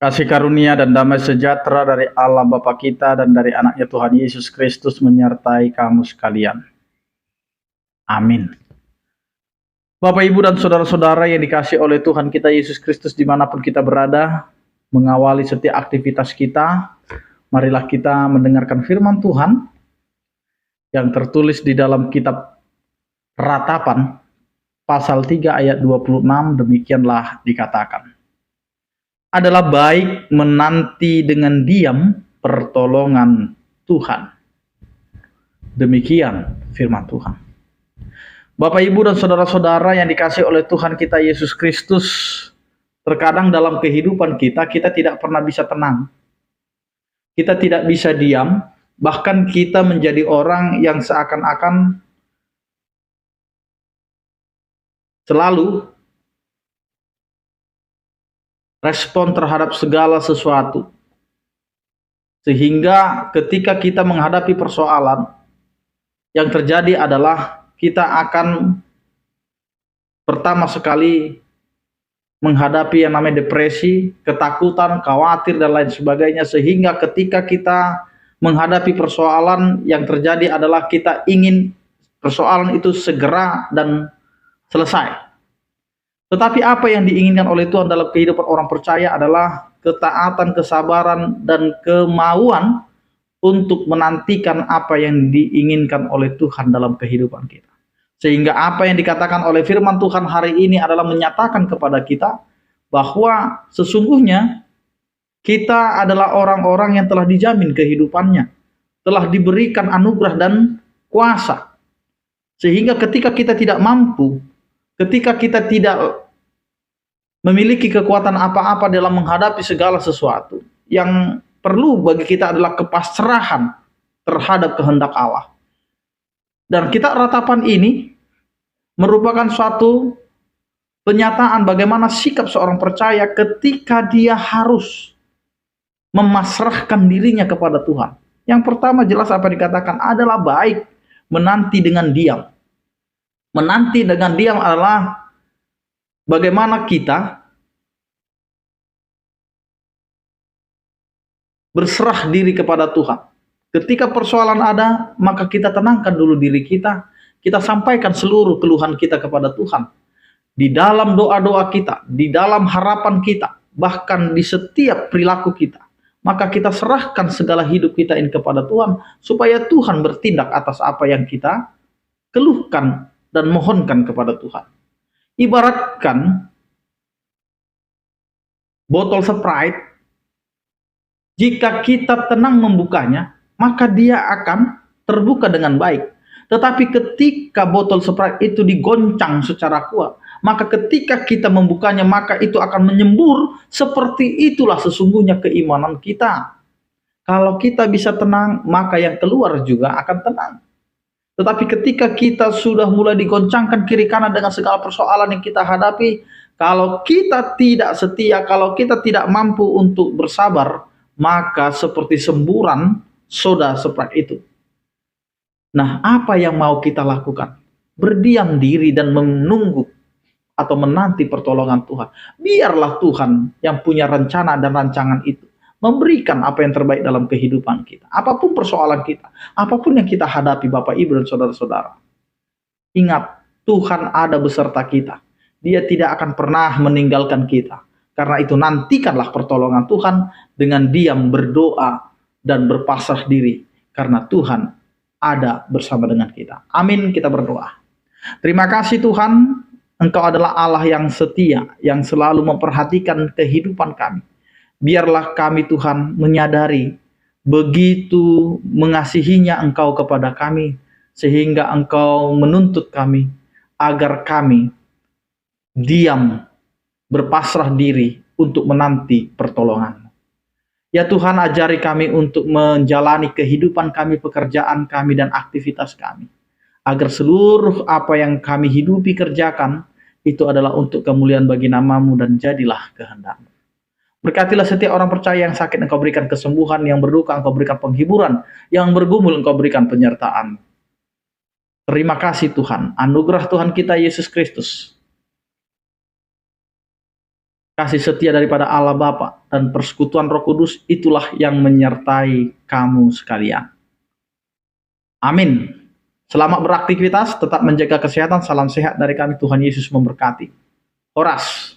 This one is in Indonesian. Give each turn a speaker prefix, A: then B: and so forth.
A: Kasih karunia dan damai sejahtera dari Allah Bapa kita dan dari anaknya Tuhan Yesus Kristus menyertai kamu sekalian. Amin. Bapak, Ibu, dan saudara-saudara yang dikasihi oleh Tuhan kita Yesus Kristus dimanapun kita berada, mengawali setiap aktivitas kita, marilah kita mendengarkan firman Tuhan yang tertulis di dalam kitab Ratapan, pasal 3 ayat 26, demikianlah dikatakan. Adalah baik menanti dengan diam pertolongan Tuhan. Demikian firman Tuhan. Bapak, Ibu, dan saudara-saudara yang dikasihi oleh Tuhan kita Yesus Kristus, terkadang dalam kehidupan kita tidak pernah bisa tenang. Kita tidak bisa diam, bahkan kita menjadi orang yang seakan-akan selalu respon terhadap segala sesuatu. Sehingga ketika kita menghadapi persoalan, yang terjadi adalah kita akan pertama sekali menghadapi yang namanya depresi, ketakutan, khawatir, dan lain sebagainya. Sehingga ketika kita menghadapi persoalan, yang terjadi adalah kita ingin persoalan itu segera dan selesai. Tetapi apa yang diinginkan oleh Tuhan dalam kehidupan orang percaya adalah ketaatan, kesabaran, dan kemauan untuk menantikan apa yang diinginkan oleh Tuhan dalam kehidupan kita. Sehingga apa yang dikatakan oleh firman Tuhan hari ini adalah menyatakan kepada kita bahwa sesungguhnya kita adalah orang-orang yang telah dijamin kehidupannya, telah diberikan anugerah dan kuasa. Sehingga ketika kita tidak mampu, ketika kita tidak memiliki kekuatan apa-apa dalam menghadapi segala sesuatu, yang perlu bagi kita adalah kepasrahan terhadap kehendak Allah. Dan kitab Ratapan ini merupakan suatu penyataan bagaimana sikap seorang percaya ketika dia harus memasrahkan dirinya kepada Tuhan. Yang pertama jelas apa dikatakan adalah baik menanti dengan diam. Menanti dengan diam adalah bagaimana kita berserah diri kepada Tuhan. Ketika persoalan ada, maka kita tenangkan dulu diri kita. Kita sampaikan seluruh keluhan kita kepada Tuhan. Di dalam doa-doa kita, di dalam harapan kita, bahkan di setiap perilaku kita. Maka kita serahkan segala hidup kita ini kepada Tuhan, supaya Tuhan bertindak atas apa yang kita keluhkan dan mohonkan kepada Tuhan. Ibaratkan botol Sprite, jika kita tenang membukanya, maka dia akan terbuka dengan baik. Tetapi ketika botol Sprite itu digoncang secara kuat, maka ketika kita membukanya, maka itu akan menyembur. Seperti itulah sesungguhnya keimanan kita. Kalau kita bisa tenang, maka yang keluar juga akan tenang. Tetapi ketika kita sudah mulai digoncangkan kiri kanan dengan segala persoalan yang kita hadapi, kalau kita tidak setia, kalau kita tidak mampu untuk bersabar, maka seperti semburan soda Sprite itu. Nah, apa yang mau kita lakukan? Berdiam diri dan menunggu atau menanti pertolongan Tuhan. Biarlah Tuhan yang punya rencana dan rancangan itu memberikan apa yang terbaik dalam kehidupan kita. Apapun persoalan kita, apapun yang kita hadapi Bapak, Ibu, dan saudara-saudara. Ingat, Tuhan ada beserta kita. Dia tidak akan pernah meninggalkan kita. Karena itu nantikanlah pertolongan Tuhan dengan diam berdoa dan berpasrah diri. Karena Tuhan ada bersama dengan kita. Amin, kita berdoa. Terima kasih Tuhan, Engkau adalah Allah yang setia, yang selalu memperhatikan kehidupan kami. Biarlah kami Tuhan menyadari begitu mengasihinya Engkau kepada kami, sehingga Engkau menuntut kami agar kami diam berpasrah diri untuk menanti pertolongan. Ya Tuhan, ajari kami untuk menjalani kehidupan kami, pekerjaan kami, dan aktivitas kami. Agar seluruh apa yang kami hidupi kerjakan, itu adalah untuk kemuliaan bagi nama-Mu dan jadilah kehendak-Mu. Berkatilah setiap orang percaya yang sakit, Engkau berikan kesembuhan, yang berduka Engkau berikan penghiburan, yang bergumul Engkau berikan penyertaan. Terima kasih Tuhan, anugerah Tuhan kita Yesus Kristus kasih setia daripada Allah Bapa, dan persekutuan Roh Kudus itulah yang menyertai kamu sekalian. Amin. Selamat beraktivitas, tetap menjaga kesehatan. Salam sehat dari kami. Tuhan Yesus memberkati. Horas.